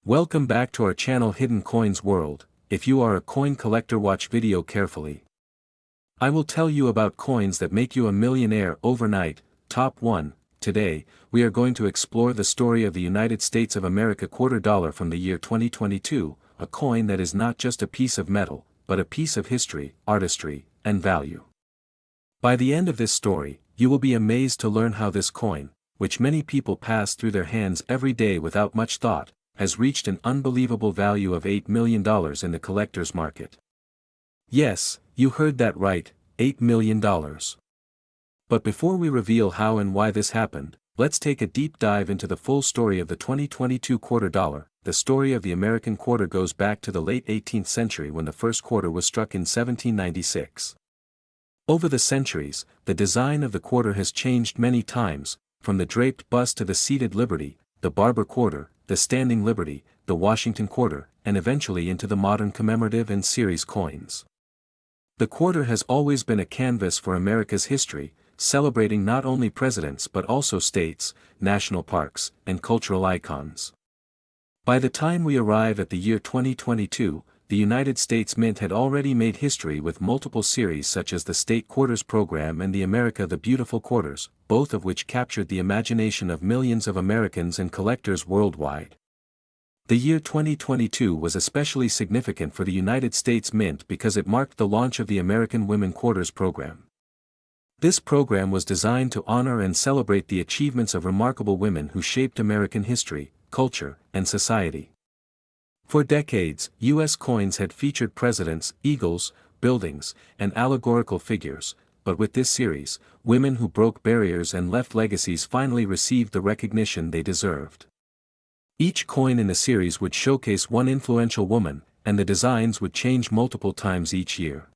Welcome back to our channel Hidden Coins World. If you are a coin collector, watch video carefully. I will tell you about coins that make you a millionaire overnight. Top 1. Today, we are going to explore the story of the United States of America quarter dollar from the year 2022, a coin that is not just a piece of metal, but a piece of history, artistry, and value. By the end of this story, you will be amazed to learn how this coin, which many people pass through their hands every day without much thought, has reached an unbelievable value of $8 million in the collector's market. Yes, you heard that right, $8 million. But before we reveal how and why this happened, let's take a deep dive into the full story of the 2022 quarter dollar. The story of the American quarter goes back to the late 18th century when the first quarter was struck in 1796. Over the centuries, the design of the quarter has changed many times, from the draped bust to the seated liberty, the barber quarter, the standing liberty, the Washington quarter, and eventually into the modern commemorative and series coins. The quarter has always been a canvas for America's history, celebrating not only presidents but also states, national parks, and cultural icons. By the time we arrive at the year 2022, the United States Mint had already made history with multiple series such as the State Quarters program and the America the Beautiful Quarters, both of which captured the imagination of millions of Americans and collectors worldwide. The year 2022 was especially significant for the United States Mint because it marked the launch of the American Women Quarters program. This program was designed to honor and celebrate the achievements of remarkable women who shaped American history, culture, and society. For decades, U.S. coins had featured presidents, eagles, buildings, and allegorical figures, but with this series, women who broke barriers and left legacies finally received the recognition they deserved. Each coin in the series would showcase one influential woman, and the designs would change multiple times each year.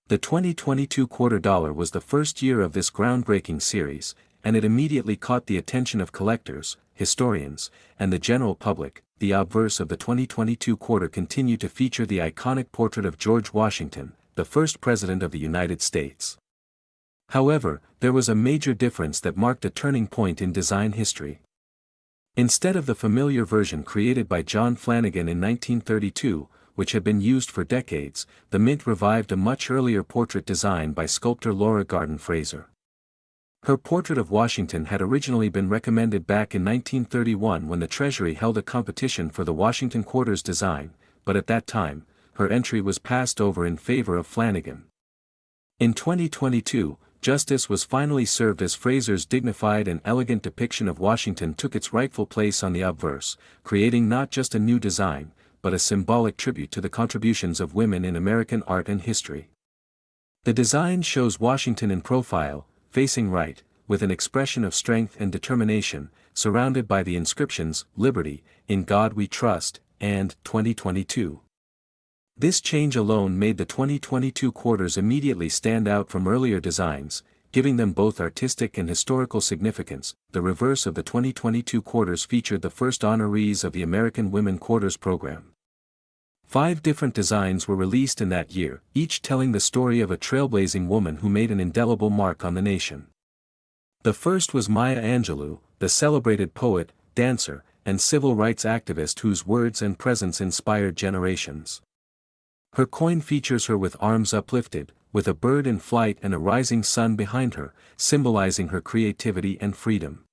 The 2022 quarter dollar was the first year of this groundbreaking series, and it immediately caught the attention of collectors, historians, and the general public. The obverse of the 2022 quarter continued to feature the iconic portrait of George Washington, the first president of the United States. However, there was a major difference that marked a turning point in design history. Instead of the familiar version created by John Flanagan in 1932, which had been used for decades, the Mint revived a much earlier portrait design by sculptor Laura Gardin Fraser. Her portrait of Washington had originally been recommended back in 1931 when the Treasury held a competition for the Washington Quarters design, but at that time, her entry was passed over in favor of Flanagan. In 2022, justice was finally served as Fraser's dignified and elegant depiction of Washington took its rightful place on the obverse, creating not just a new design, but a symbolic tribute to the contributions of women in American art and history. The design shows Washington in profile, facing right, with an expression of strength and determination, surrounded by the inscriptions, Liberty, In God We Trust, and 2022. This change alone made the 2022 quarters immediately stand out from earlier designs, giving them both artistic and historical significance. The reverse of the 2022 quarters featured the first honorees of the American Women Quarters program. 5 different designs were released in that year, each telling the story of a trailblazing woman who made an indelible mark on the nation. The first was Maya Angelou, the celebrated poet, dancer, and civil rights activist whose words and presence inspired generations. Her coin features her with arms uplifted, with a bird in flight and a rising sun behind her, symbolizing her creativity and freedom.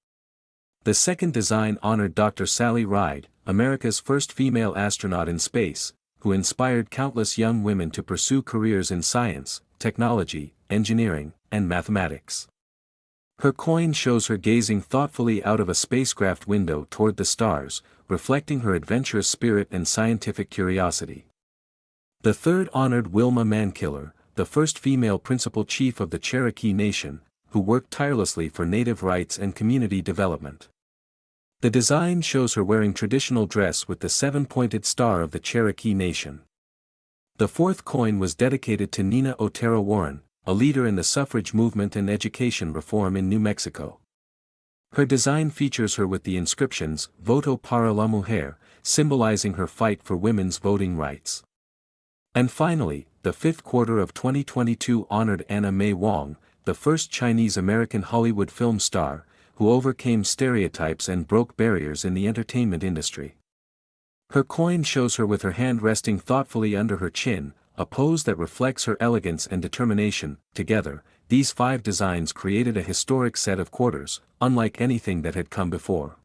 The second design honored Dr. Sally Ride, America's first female astronaut in space, who inspired countless young women to pursue careers in science, technology, engineering, and mathematics. Her coin shows her gazing thoughtfully out of a spacecraft window toward the stars, reflecting her adventurous spirit and scientific curiosity. The third honored Wilma Mankiller, the first female principal chief of the Cherokee Nation, who worked tirelessly for native rights and community development. The design shows her wearing traditional dress with the 7-pointed star of the Cherokee Nation. The fourth coin was dedicated to Nina Otero-Warren, a leader in the suffrage movement and education reform in New Mexico. Her design features her with the inscriptions, Voto para la Mujer, symbolizing her fight for women's voting rights. And finally, the fifth quarter of 2022 honored Anna May Wong, the first Chinese-American Hollywood film star, who overcame stereotypes and broke barriers in the entertainment industry. Her coin shows her with her hand resting thoughtfully under her chin, a pose that reflects her elegance and determination. Together, these 5 designs created a historic set of quarters, unlike anything that had come before.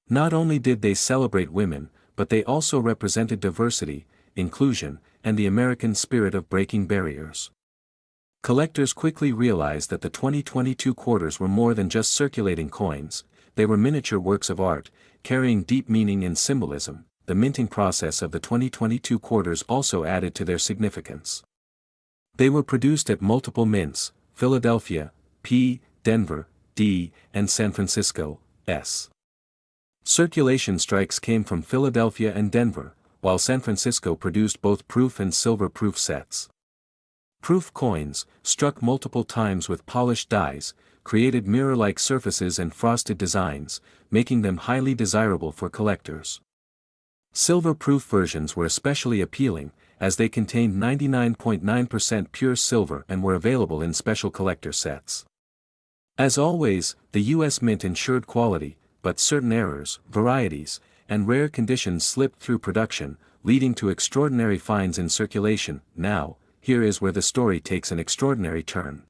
Not only did they celebrate women, but they also represented diversity, inclusion, and the American spirit of breaking barriers. Collectors quickly realized that the 2022 quarters were more than just circulating coins, they were miniature works of art, carrying deep meaning and symbolism. The minting process of the 2022 quarters also added to their significance. They were produced at multiple mints, Philadelphia, P., Denver, D., and San Francisco, S. Circulation strikes came from Philadelphia and Denver, while San Francisco produced both proof and silver proof sets. Proof coins, struck multiple times with polished dies, created mirror-like surfaces and frosted designs, making them highly desirable for collectors. Silver-proof versions were especially appealing, as they contained 99.9% pure silver and were available in special collector sets. As always, the U.S. Mint ensured quality, but certain errors, varieties, and rare conditions slipped through production, leading to extraordinary finds in circulation. Now, here is where the story takes an extraordinary turn.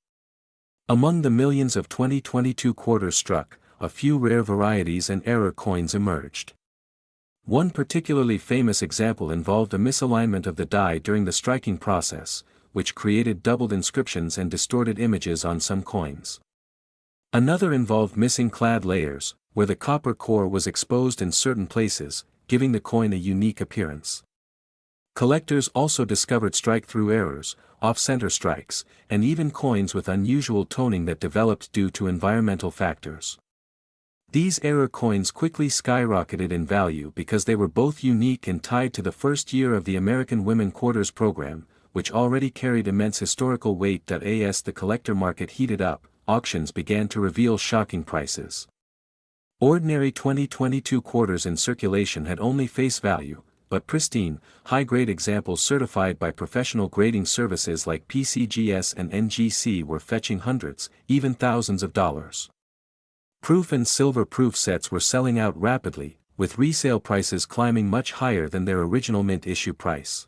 Among the millions of 2022 quarters struck, a few rare varieties and error coins emerged. One particularly famous example involved a misalignment of the die during the striking process, which created doubled inscriptions and distorted images on some coins. Another involved missing clad layers, where the copper core was exposed in certain places, giving the coin a unique appearance. Collectors also discovered strike-through errors, off-center strikes, and even coins with unusual toning that developed due to environmental factors. These error coins quickly skyrocketed in value because they were both unique and tied to the first year of the American Women Quarters program, which already carried immense historical weight. As the collector market heated up, auctions began to reveal shocking prices. Ordinary 2022 quarters in circulation had only face value, but pristine, high-grade examples certified by professional grading services like PCGS and NGC were fetching hundreds, even thousands of dollars. Proof and silver proof sets were selling out rapidly, with resale prices climbing much higher than their original mint issue price.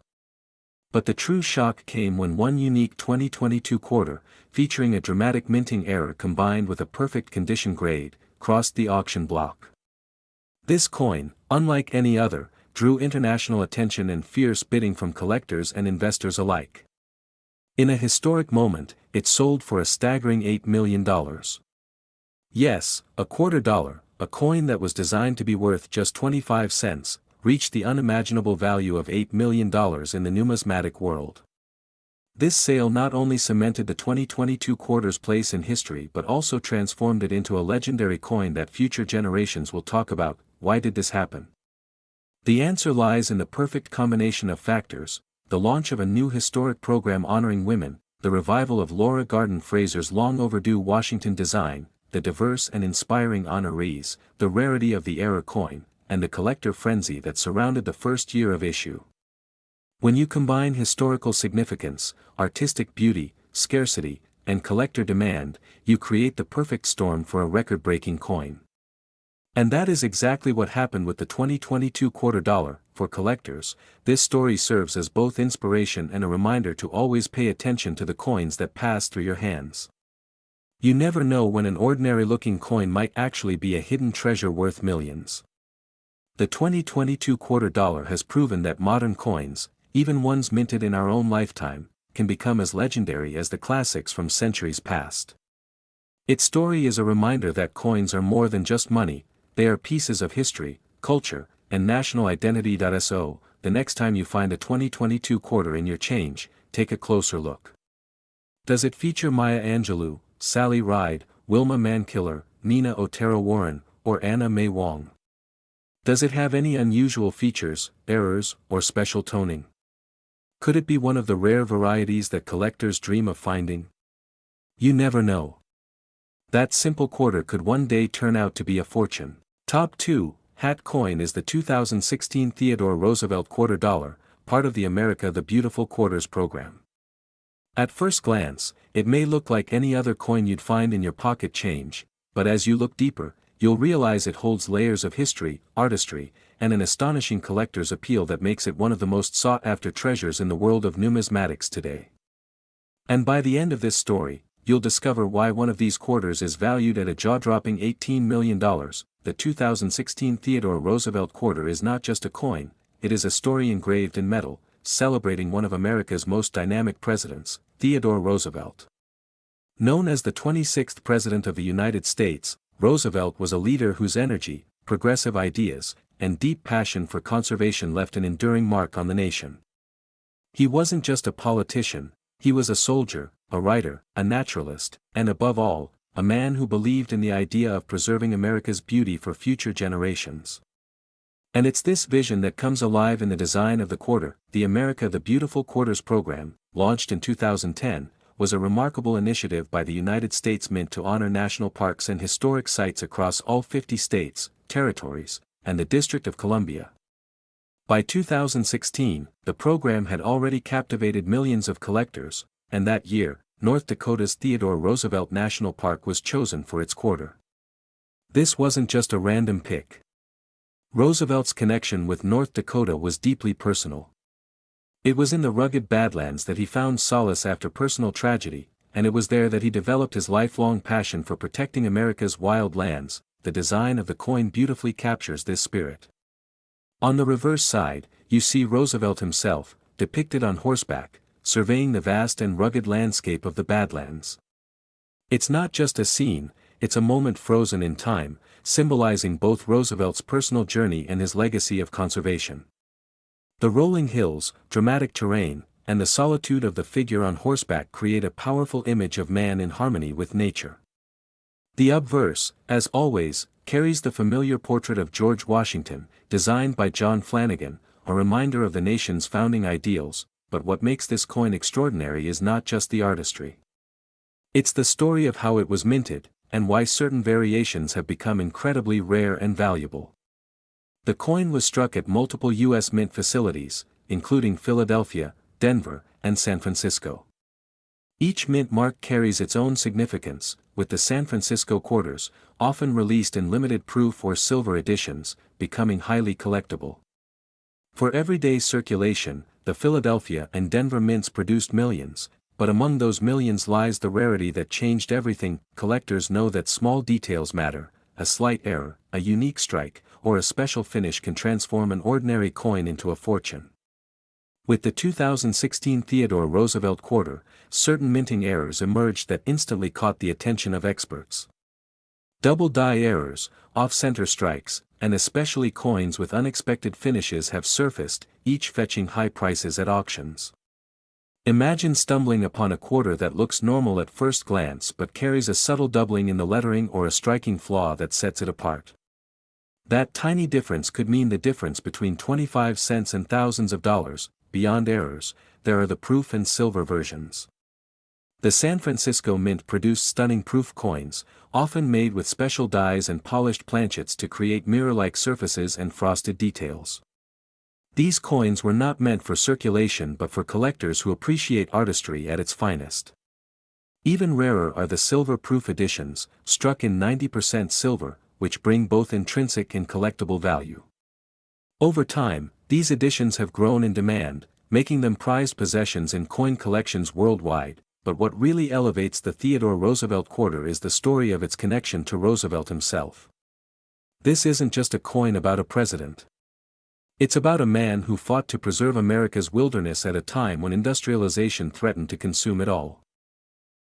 But the true shock came when one unique 2022 quarter, featuring a dramatic minting error combined with a perfect condition grade, crossed the auction block. This coin, unlike any other, drew international attention and fierce bidding from collectors and investors alike. In a historic moment, it sold for a staggering $8 million. Yes, a $0.25, a coin that was designed to be worth just 25 cents, reached the unimaginable value of $8 million in the numismatic world. This sale not only cemented the 2022 quarter's place in history but also transformed it into a legendary coin that future generations will talk about. Why did this happen? The answer lies in the perfect combination of factors: the launch of a new historic program honoring women, the revival of Laura Gardin Fraser's long-overdue Washington design, the diverse and inspiring honorees, the rarity of the error coin, and the collector frenzy that surrounded the first year of issue. When you combine historical significance, artistic beauty, scarcity, and collector demand, you create the perfect storm for a record-breaking coin. And that is exactly what happened with the 2022 quarter dollar. For collectors, this story serves as both inspiration and a reminder to always pay attention to the coins that pass through your hands. You never know when an ordinary-looking coin might actually be a hidden treasure worth millions. The 2022 quarter dollar has proven that modern coins, even ones minted in our own lifetime, can become as legendary as the classics from centuries past. Its story is a reminder that coins are more than just money, they are pieces of history, culture, and national identity. So, the next time you find a 2022 quarter in your change, take a closer look. Does it feature Maya Angelou, Sally Ride, Wilma Mankiller, Nina Otero-Warren, or Anna May Wong? Does it have any unusual features, errors, or special toning? Could it be one of the rare varieties that collectors dream of finding? You never know. That simple quarter could one day turn out to be a fortune. Top 2, hat coin is the 2016 Theodore Roosevelt quarter dollar, part of the America the Beautiful Quarters program. At first glance, it may look like any other coin you'd find in your pocket change, but as you look deeper, you'll realize it holds layers of history, artistry, and an astonishing collector's appeal that makes it one of the most sought-after treasures in the world of numismatics today. And by the end of this story, you'll discover why one of these quarters is valued at a jaw-dropping $18 million. The 2016 Theodore Roosevelt quarter is not just a coin, it is a story engraved in metal, celebrating one of America's most dynamic presidents, Theodore Roosevelt. Known as the 26th President of the United States, Roosevelt was a leader whose energy, progressive ideas, and deep passion for conservation left an enduring mark on the nation. He wasn't just a politician, he was a soldier, a writer, a naturalist, and above all, a man who believed in the idea of preserving America's beauty for future generations. And it's this vision that comes alive in the design of the quarter. The America the Beautiful Quarters program, launched in 2010, was a remarkable initiative by the United States Mint to honor national parks and historic sites across all 50 states, territories, and the District of Columbia. By 2016, the program had already captivated millions of collectors, and that year, North Dakota's Theodore Roosevelt National Park was chosen for its quarter. This wasn't just a random pick. Roosevelt's connection with North Dakota was deeply personal. It was in the rugged Badlands that he found solace after personal tragedy, and it was there that he developed his lifelong passion for protecting America's wild lands. The design of the coin beautifully captures this spirit. On the reverse side, you see Roosevelt himself, depicted on horseback, surveying the vast and rugged landscape of the Badlands. It's not just a scene, it's a moment frozen in time, symbolizing both Roosevelt's personal journey and his legacy of conservation. The rolling hills, dramatic terrain, and the solitude of the figure on horseback create a powerful image of man in harmony with nature. The obverse, as always, carries the familiar portrait of George Washington, designed by John Flanagan, a reminder of the nation's founding ideals. But what makes this coin extraordinary is not just the artistry. It's the story of how it was minted, and why certain variations have become incredibly rare and valuable. The coin was struck at multiple U.S. mint facilities, including Philadelphia, Denver, and San Francisco. Each mint mark carries its own significance, with the San Francisco quarters, often released in limited proof or silver editions, becoming highly collectible. For everyday circulation, the Philadelphia and Denver mints produced millions, but among those millions lies the rarity that changed everything. Collectors know that small details matter. A slight error, a unique strike, or a special finish can transform an ordinary coin into a fortune. With the 2016 Theodore Roosevelt quarter, certain minting errors emerged that instantly caught the attention of experts. Double die errors, off-center strikes, and especially coins with unexpected finishes have surfaced, each fetching high prices at auctions. Imagine stumbling upon a quarter that looks normal at first glance but carries a subtle doubling in the lettering or a striking flaw that sets it apart. That tiny difference could mean the difference between 25 cents and thousands of dollars. Beyond errors, there are the proof and silver versions. The San Francisco Mint produced stunning proof coins, often made with special dies and polished planchets to create mirror-like surfaces and frosted details. These coins were not meant for circulation but for collectors who appreciate artistry at its finest. Even rarer are the silver-proof editions, struck in 90% silver, which bring both intrinsic and collectible value. Over time, these editions have grown in demand, making them prized possessions in coin collections worldwide. But what really elevates the Theodore Roosevelt quarter is the story of its connection to Roosevelt himself. This isn't just a coin about a president. It's about a man who fought to preserve America's wilderness at a time when industrialization threatened to consume it all.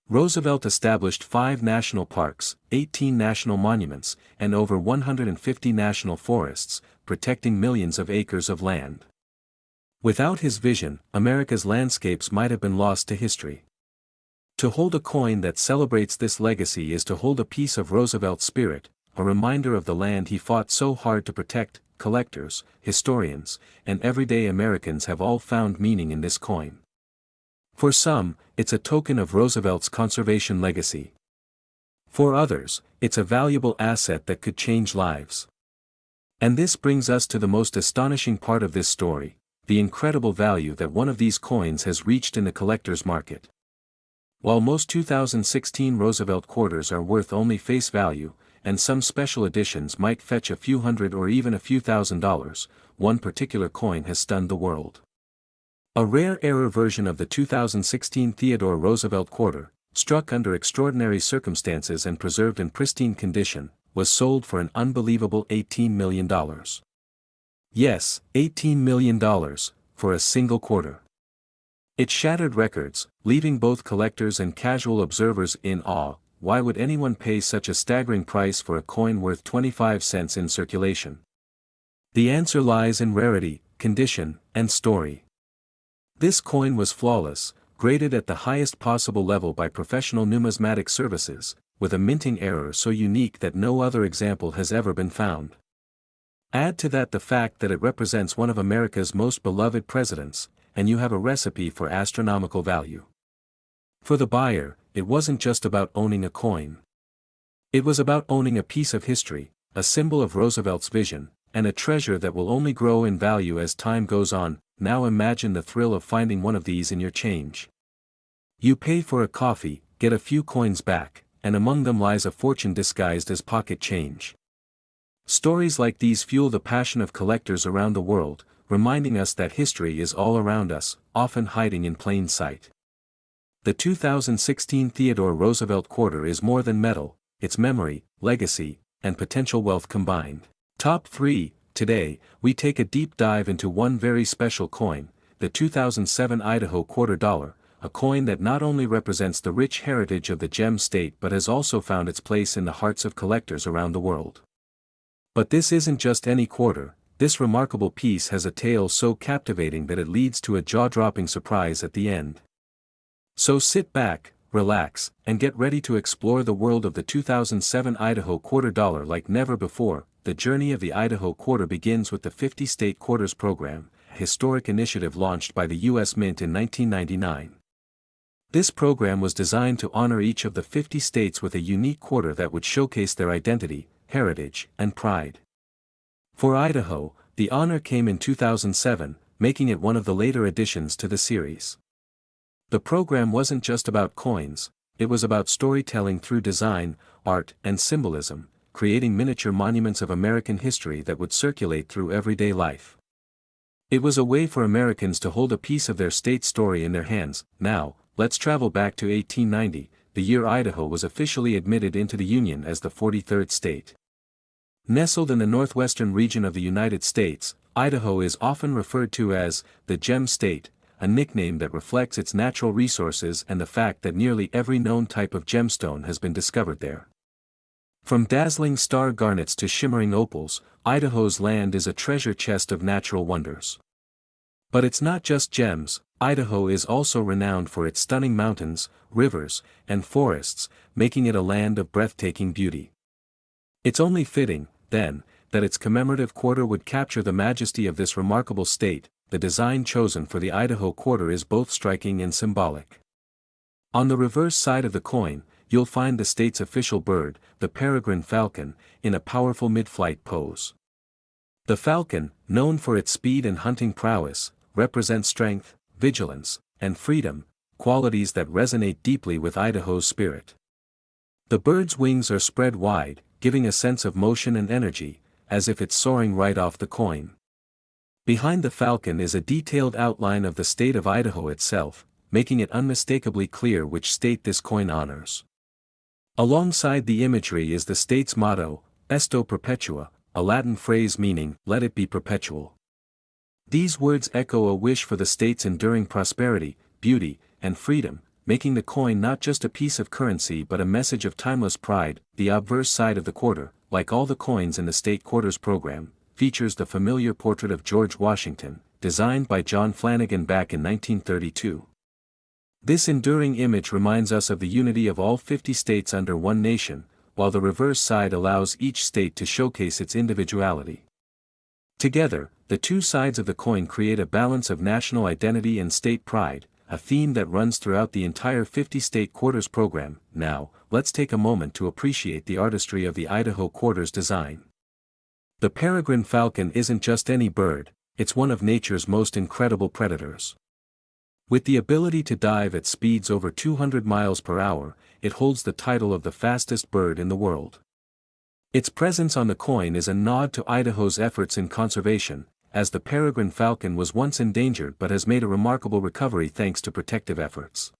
Roosevelt established 5 national parks, 18 national monuments, and over 150 national forests, protecting millions of acres of land. Without his vision, America's landscapes might have been lost to history. To hold a coin that celebrates this legacy is to hold a piece of Roosevelt's spirit, a reminder of the land he fought so hard to protect. Collectors, historians, and everyday Americans have all found meaning in this coin. For some, it's a token of Roosevelt's conservation legacy. For others, it's a valuable asset that could change lives. And this brings us to the most astonishing part of this story, the incredible value that one of these coins has reached in the collector's market. While most 2016 Roosevelt quarters are worth only face value, and some special editions might fetch a few hundred or even a few $1,000s. One particular coin has stunned the world. A rare error version of the 2016 Theodore Roosevelt quarter, struck under extraordinary circumstances and preserved in pristine condition, was sold for an unbelievable $18 million. Yes, $18 million, for a single quarter. It shattered records, leaving both collectors and casual observers in awe. Why would anyone pay such a staggering price for a coin worth 25 cents in circulation? The answer lies in rarity, condition, and story. This coin was flawless, graded at the highest possible level by professional numismatic services, with a minting error so unique that no other example has ever been found. Add to that the fact that it represents one of America's most beloved presidents, and you have a recipe for astronomical value. For the buyer, it wasn't just about owning a coin. It was about owning a piece of history, a symbol of Roosevelt's vision, and a treasure that will only grow in value as time goes on. Now imagine the thrill of finding one of these in your change. You pay for a coffee, get a few coins back, and among them lies a fortune disguised as pocket change. Stories like these fuel the passion of collectors around the world, reminding us that history is all around us, often hiding in plain sight. The 2016 Theodore Roosevelt quarter is more than metal, it's memory, legacy, and potential wealth combined. Top 3. Today, we take a deep dive into one very special coin, the 2007 Idaho quarter dollar, a coin that not only represents the rich heritage of the gem state but has also found its place in the hearts of collectors around the world. But this isn't just any quarter. This remarkable piece has a tale so captivating that it leads to a jaw-dropping surprise at the end. So sit back, relax, and get ready to explore the world of the 2007 Idaho quarter dollar like never before. The journey of the Idaho quarter begins with the 50-state quarters program, a historic initiative launched by the U.S. Mint in 1999. This program was designed to honor each of the 50 states with a unique quarter that would showcase their identity, heritage, and pride. For Idaho, the honor came in 2007, making it one of the later additions to the series. The program wasn't just about coins, it was about storytelling through design, art, and symbolism, creating miniature monuments of American history that would circulate through everyday life. It was a way for Americans to hold a piece of their state's story in their hands. Now, let's travel back to 1890, the year Idaho was officially admitted into the Union as the 43rd state. Nestled in the northwestern region of the United States, Idaho is often referred to as the Gem State, a nickname that reflects its natural resources and the fact that nearly every known type of gemstone has been discovered there. From dazzling star garnets to shimmering opals, Idaho's land is a treasure chest of natural wonders. But it's not just gems. Idaho is also renowned for its stunning mountains, rivers, and forests, making it a land of breathtaking beauty. It's only fitting, then, that its commemorative quarter would capture the majesty of this remarkable state. The design chosen for the Idaho quarter is both striking and symbolic. On the reverse side of the coin, you'll find the state's official bird, the peregrine falcon, in a powerful mid-flight pose. The falcon, known for its speed and hunting prowess, represents strength, vigilance, and freedom, qualities that resonate deeply with Idaho's spirit. The bird's wings are spread wide, giving a sense of motion and energy, as if it's soaring right off the coin. Behind the falcon is a detailed outline of the state of Idaho itself, making it unmistakably clear which state this coin honors. Alongside the imagery is the state's motto, Esto Perpetua, a Latin phrase meaning, "Let it be perpetual." These words echo a wish for the state's enduring prosperity, beauty, and freedom, making the coin not just a piece of currency but a message of timeless pride. The obverse side of the quarter, like all the coins in the state quarters program, features the familiar portrait of George Washington, designed by John Flanagan back in 1932. This enduring image reminds us of the unity of all 50 states under one nation, while the reverse side allows each state to showcase its individuality. Together, the two sides of the coin create a balance of national identity and state pride, a theme that runs throughout the entire 50-state quarters program. Now, let's take a moment to appreciate the artistry of the Idaho quarters design. The peregrine falcon isn't just any bird, it's one of nature's most incredible predators. With the ability to dive at speeds over 200 miles per hour, it holds the title of the fastest bird in the world. Its presence on the coin is a nod to Idaho's efforts in conservation, as the peregrine falcon was once endangered but has made a remarkable recovery thanks to protective efforts.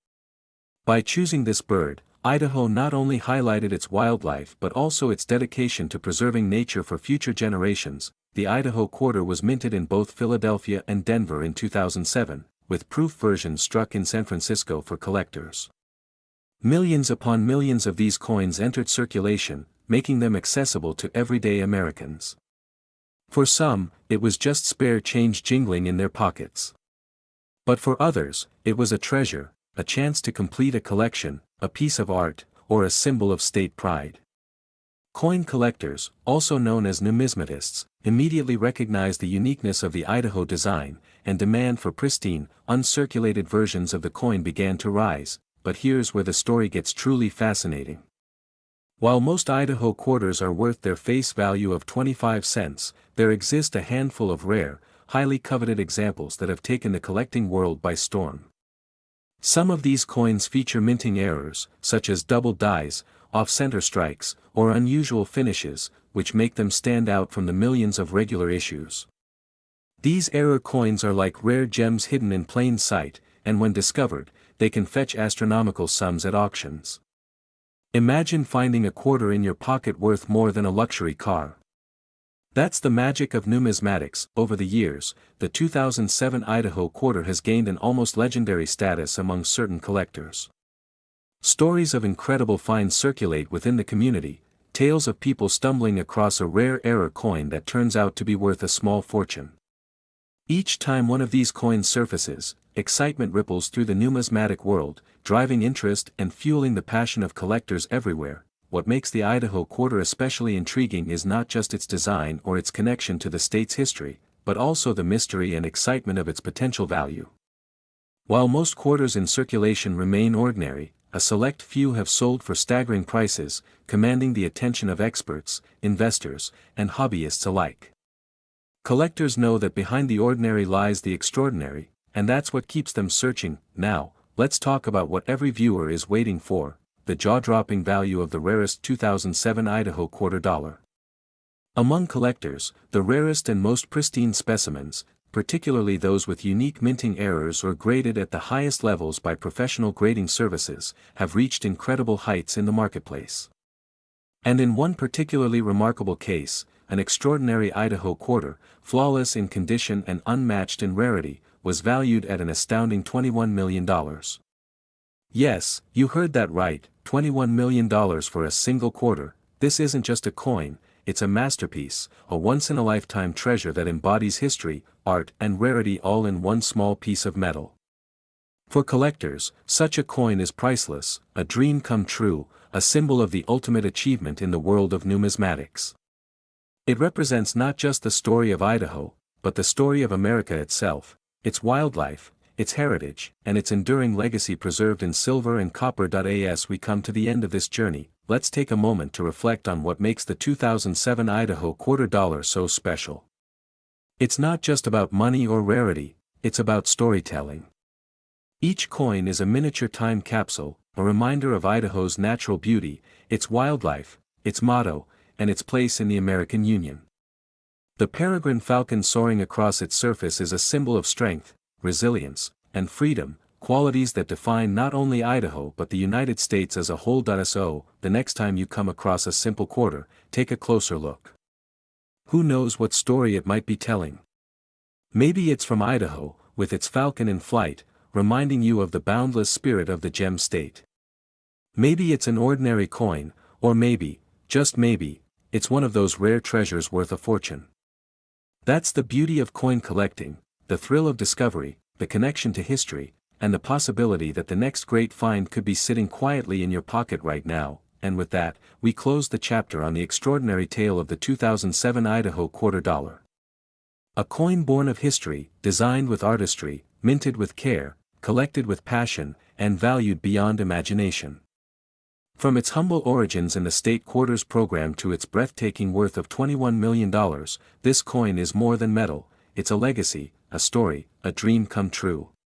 By choosing this bird, Idaho not only highlighted its wildlife but also its dedication to preserving nature for future generations. The Idaho quarter was minted in both Philadelphia and Denver in 2007, with proof versions struck in San Francisco for collectors. Millions upon millions of these coins entered circulation, making them accessible to everyday Americans. For some, it was just spare change jingling in their pockets. But for others, it was a treasure, a chance to complete a collection, a piece of art, or a symbol of state pride. Coin collectors, also known as numismatists, immediately recognized the uniqueness of the Idaho design, and demand for pristine, uncirculated versions of the coin began to rise. But here's where the story gets truly fascinating. While most Idaho quarters are worth their face value of 25 cents, there exist a handful of rare, highly coveted examples that have taken the collecting world by storm. Some of these coins feature minting errors, such as double dies, off-center strikes, or unusual finishes, which make them stand out from the millions of regular issues. These error coins are like rare gems hidden in plain sight, and when discovered, they can fetch astronomical sums at auctions. Imagine finding a quarter in your pocket worth more than a luxury car. That's the magic of numismatics. Over the years, the 2007 Idaho quarter has gained an almost legendary status among certain collectors. Stories of incredible finds circulate within the community, tales of people stumbling across a rare error coin that turns out to be worth a small fortune. Each time one of these coins surfaces, excitement ripples through the numismatic world, driving interest and fueling the passion of collectors everywhere. What makes the Idaho quarter especially intriguing is not just its design or its connection to the state's history, but also the mystery and excitement of its potential value. While most quarters in circulation remain ordinary, a select few have sold for staggering prices, commanding the attention of experts, investors, and hobbyists alike. Collectors know that behind the ordinary lies the extraordinary, and that's what keeps them searching. Now, let's talk about what every viewer is waiting for: the jaw-dropping value of the rarest 2007 Idaho quarter dollar. Among collectors, the rarest and most pristine specimens, particularly those with unique minting errors or graded at the highest levels by professional grading services, have reached incredible heights in the marketplace. And in one particularly remarkable case, an extraordinary Idaho quarter, flawless in condition and unmatched in rarity, was valued at an astounding $21 million. Yes, you heard that right, $21 million for a single quarter. This isn't just a coin, it's a masterpiece, a once-in-a-lifetime treasure that embodies history, art, and rarity all in one small piece of metal. For collectors, such a coin is priceless, a dream come true, a symbol of the ultimate achievement in the world of numismatics. It represents not just the story of Idaho, but the story of America itself, its wildlife, its heritage, and its enduring legacy preserved in silver and copper. As we come to the end of this journey, let's take a moment to reflect on what makes the 2007 Idaho quarter dollar so special. It's not just about money or rarity, it's about storytelling. Each coin is a miniature time capsule, a reminder of Idaho's natural beauty, its wildlife, its motto, and its place in the American Union. The peregrine falcon soaring across its surface is a symbol of strength, resilience, and freedom, qualities that define not only Idaho but the United States as a whole. So, the next time you come across a simple quarter, take a closer look. Who knows what story it might be telling? Maybe it's from Idaho, with its falcon in flight, reminding you of the boundless spirit of the gem state. Maybe it's an ordinary coin, or maybe, just maybe, it's one of those rare treasures worth a fortune. That's the beauty of coin collecting, the thrill of discovery, the connection to history, and the possibility that the next great find could be sitting quietly in your pocket right now. And with that, we close the chapter on the extraordinary tale of the 2007 Idaho quarter dollar. A coin born of history, designed with artistry, minted with care, collected with passion, and valued beyond imagination. From its humble origins in the state quarters program to its breathtaking worth of $21 million, this coin is more than metal, it's a legacy, a story, a dream come true.